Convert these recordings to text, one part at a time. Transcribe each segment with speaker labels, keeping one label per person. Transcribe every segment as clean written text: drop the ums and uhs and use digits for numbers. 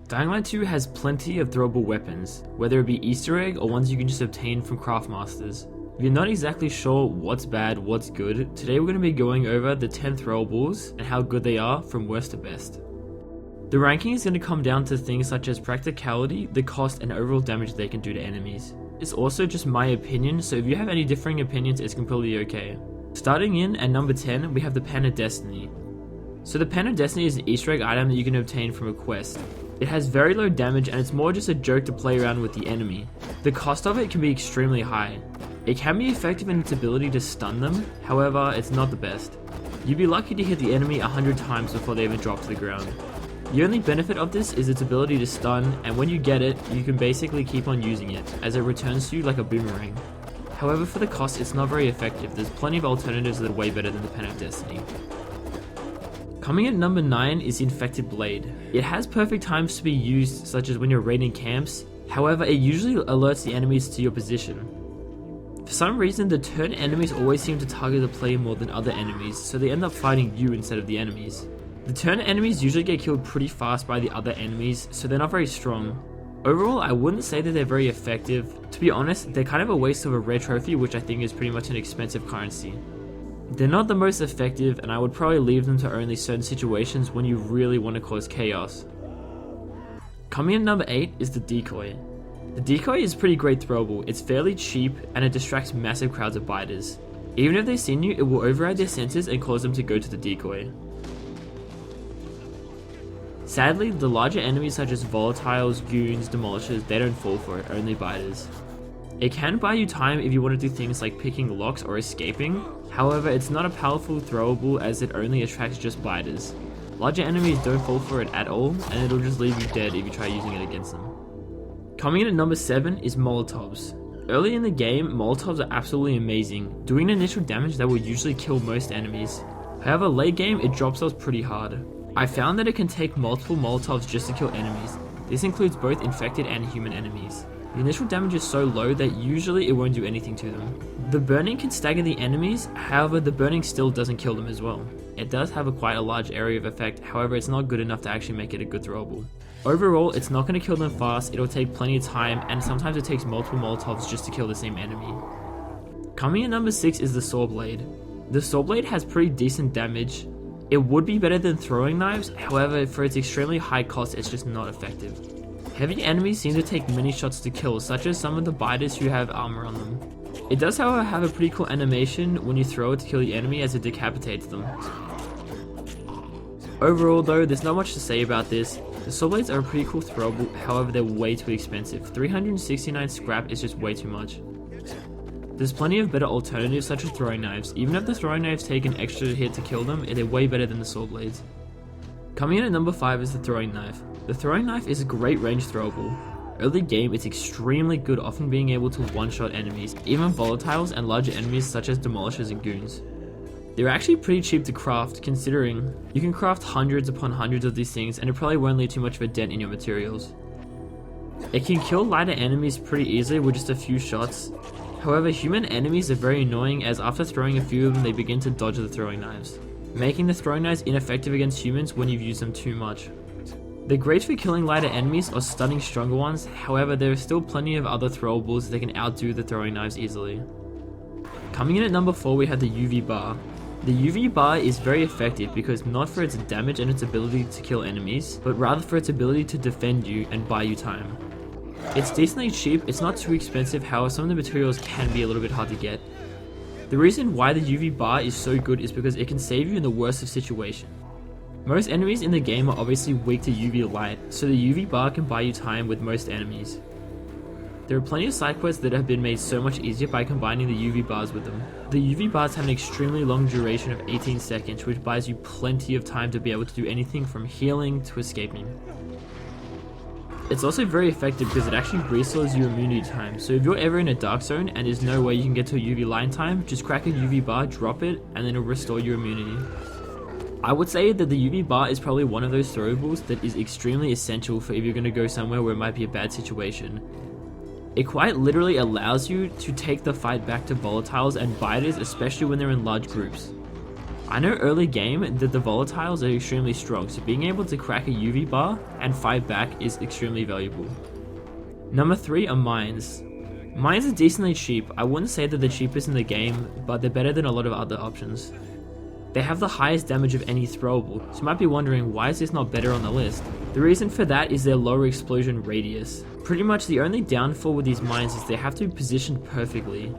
Speaker 1: Dying Light 2 has plenty of throwable weapons, whether it be Easter egg or ones you can just obtain from Craftmasters. If you're not exactly sure what's bad, what's good, today we're going to be going over the 10 throwables and how good they are from worst to best. The ranking is going to come down to things such as practicality, the cost, and overall damage they can do to enemies. It's also just my opinion, so if you have any differing opinions, it's completely okay. Starting in at number 10, we have the Pen of Destiny. So the Pen of Destiny is an Easter egg item that you can obtain from a quest. It has very low damage and it's more just a joke to play around with the enemy. The cost of it can be extremely high. It can be effective in its ability to stun them, however, it's not the best. You'd be lucky to hit the enemy 100 times before they even drop to the ground. The only benefit of this is its ability to stun, and when you get it, you can basically keep on using it, as it returns to you like a boomerang. However, for the cost, it's not very effective. There's plenty of alternatives that are way better than the Pen of Destiny. Coming at number 9 is the Infected Blade. It has perfect times to be used, such as when you're raiding camps, however it usually alerts the enemies to your position. For some reason, the turn enemies always seem to target the player more than other enemies, so they end up fighting you instead of the enemies. The turn enemies usually get killed pretty fast by the other enemies, so they're not very strong. Overall, I wouldn't say that they're very effective. To be honest, they're kind of a waste of a rare trophy, which I think is pretty much an expensive currency. They're not the most effective, and I would probably leave them to only certain situations when you really want to cause chaos. Coming in at number 8 is the Decoy. The Decoy is pretty great throwable. It's fairly cheap and it distracts massive crowds of biters. Even if they've seen you, it will override their senses and cause them to go to the Decoy. Sadly, the larger enemies such as volatiles, goons, demolishers, they don't fall for it, only biters. It can buy you time if you want to do things like picking locks or escaping, however it's not a powerful throwable as it only attracts just biters. Larger enemies don't fall for it at all, and it'll just leave you dead if you try using it against them. Coming in at number 7 is Molotovs. Early in the game, Molotovs are absolutely amazing, doing initial damage that will usually kill most enemies. However, late game it drops off pretty hard. I found that it can take multiple Molotovs just to kill enemies. This includes both infected and human enemies. The initial damage is so low that usually it won't do anything to them. The burning can stagger the enemies, however the burning still doesn't kill them as well. It does have quite a large area of effect, however it's not good enough to actually make it a good throwable. Overall, it's not going to kill them fast, it'll take plenty of time, and sometimes it takes multiple Molotovs just to kill the same enemy. Coming in number 6 is the Saw Blade. The Saw Blade has pretty decent damage. It would be better than throwing knives, however for its extremely high cost it's just not effective. Heavy enemies seem to take many shots to kill, such as some of the biters who have armor on them. It does however have a pretty cool animation when you throw it to kill the enemy as it decapitates them. Overall though, there's not much to say about this. The Saw Blades are a pretty cool throwable, however they're way too expensive. 369 scrap is just way too much. There's plenty of better alternatives such as throwing knives. Even if the throwing knives take an extra hit to kill them, they're way better than the Saw Blades. Coming in at number 5 is the Throwing Knife. The Throwing Knife is a great range throwable. Early game it's extremely good, often being able to one-shot enemies, even volatiles and larger enemies such as demolishers and goons. They're actually pretty cheap to craft, considering you can craft hundreds upon hundreds of these things and it probably won't leave too much of a dent in your materials. It can kill lighter enemies pretty easily with just a few shots. However, human enemies are very annoying as after throwing a few of them they begin to dodge the throwing knives, making the throwing knives ineffective against humans when you've used them too much. They're great for killing lighter enemies or stunning stronger ones, however there are still plenty of other throwables that can outdo the throwing knives easily. Coming in at number 4 we have the UV Bar. The UV Bar is very effective because not for its damage and its ability to kill enemies, but rather for its ability to defend you and buy you time. It's decently cheap, it's not too expensive, however some of the materials can be a little bit hard to get. The reason why the UV Bar is so good is because it can save you in the worst of situations. Most enemies in the game are obviously weak to UV light, so the UV Bar can buy you time with most enemies. There are plenty of side quests that have been made so much easier by combining the UV bars with them. The UV bars have an extremely long duration of 18 seconds, which buys you plenty of time to be able to do anything from healing to escaping. It's also very effective because it actually restores your immunity time, so if you're ever in a dark zone and there's no way you can get to a UV line time, just crack a UV bar, drop it, and then it'll restore your immunity. I would say that the UV bar is probably one of those throwables that is extremely essential for if you're going to go somewhere where it might be a bad situation. It quite literally allows you to take the fight back to volatiles and biters, especially when they're in large groups. I know early game that the volatiles are extremely strong, so being able to crack a UV bar and fight back is extremely valuable. Number 3 are mines. Mines are decently cheap. I wouldn't say they're the cheapest in the game, but they're better than a lot of other options. They have the highest damage of any throwable, so you might be wondering why is this not better on the list. The reason for that is their lower explosion radius. Pretty much the only downfall with these mines is they have to be positioned perfectly.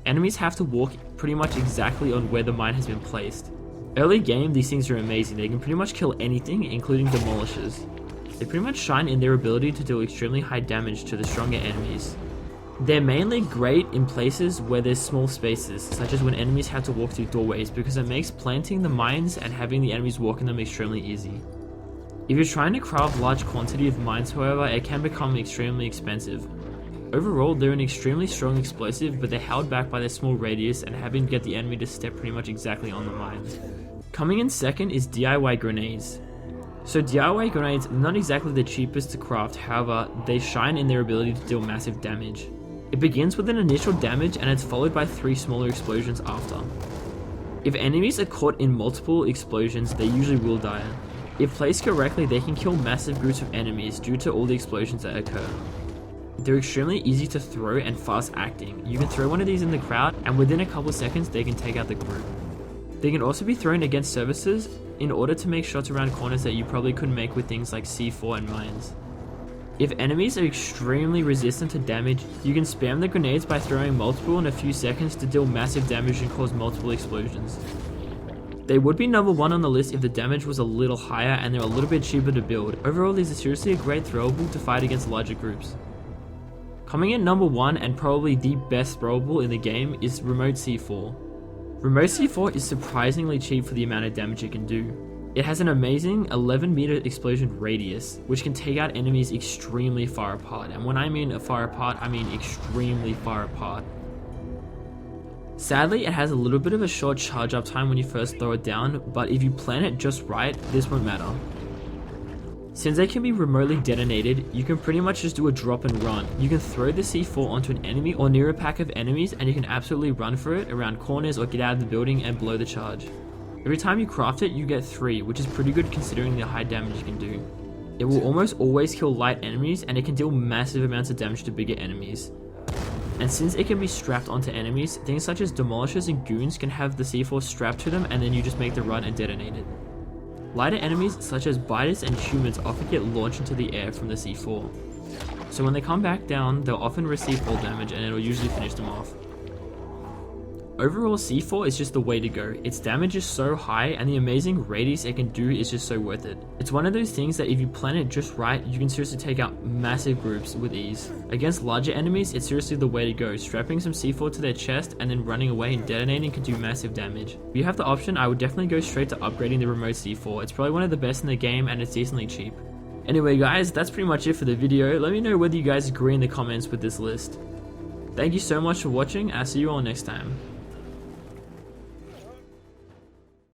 Speaker 1: Enemies have to walk pretty much exactly on where the mine has been placed. Early game, these things are amazing. They can pretty much kill anything, including demolishers. They pretty much shine in their ability to deal extremely high damage to the stronger enemies. They're mainly great in places where there's small spaces, such as when enemies have to walk through doorways, because it makes planting the mines and having the enemies walk in them extremely easy. If you're trying to craft large quantity of mines, however, it can become extremely expensive. Overall, they're an extremely strong explosive, but they're held back by their small radius and having to get the enemy to step pretty much exactly on the mines. Coming in second is DIY grenades. So DIY grenades are not exactly the cheapest to craft, however, they shine in their ability to deal massive damage. It begins with an initial damage and it's followed by 3 smaller explosions after. If enemies are caught in multiple explosions, they usually will die. If placed correctly, they can kill massive groups of enemies due to all the explosions that occur. They're extremely easy to throw and fast acting. You can throw one of these in the crowd and within a couple seconds they can take out the group. They can also be thrown against surfaces in order to make shots around corners that you probably couldn't make with things like C4 and mines. If enemies are extremely resistant to damage, you can spam the grenades by throwing multiple in a few seconds to deal massive damage and cause multiple explosions. They would be number 1 on the list if the damage was a little higher and they're a little bit cheaper to build. Overall, these are seriously a great throwable to fight against larger groups. Coming in number 1 and probably the best throwable in the game is Remote C4. Remote C4 is surprisingly cheap for the amount of damage it can do. It has an amazing 11 meter explosion radius, which can take out enemies extremely far apart. And when I mean far apart, I mean extremely far apart. Sadly, it has a little bit of a short charge up time when you first throw it down, but if you plan it just right, this won't matter. Since they can be remotely detonated, you can pretty much just do a drop and run. You can throw the C4 onto an enemy or near a pack of enemies and you can absolutely run for it around corners or get out of the building and blow the charge. Every time you craft it, you get 3, which is pretty good considering the high damage you can do. It will almost always kill light enemies and it can deal massive amounts of damage to bigger enemies. And since it can be strapped onto enemies, things such as demolishers and goons can have the C4 strapped to them and then you just make the run and detonate it. Lighter enemies such as biters and humans often get launched into the air from the C4. So when they come back down, they'll often receive full damage and it'll usually finish them off. Overall, C4 is just the way to go. Its damage is so high and the amazing radius it can do is just so worth it. It's one of those things that if you plan it just right, you can seriously take out massive groups with ease. Against larger enemies, it's seriously the way to go. Strapping some C4 to their chest and then running away and detonating can do massive damage. If you have the option, I would definitely go straight to upgrading the remote C4. It's probably one of the best in the game and it's decently cheap. Anyway guys, that's pretty much it for the video. Let me know whether you guys agree in the comments with this list. Thank you so much for watching, I'll see you all next time.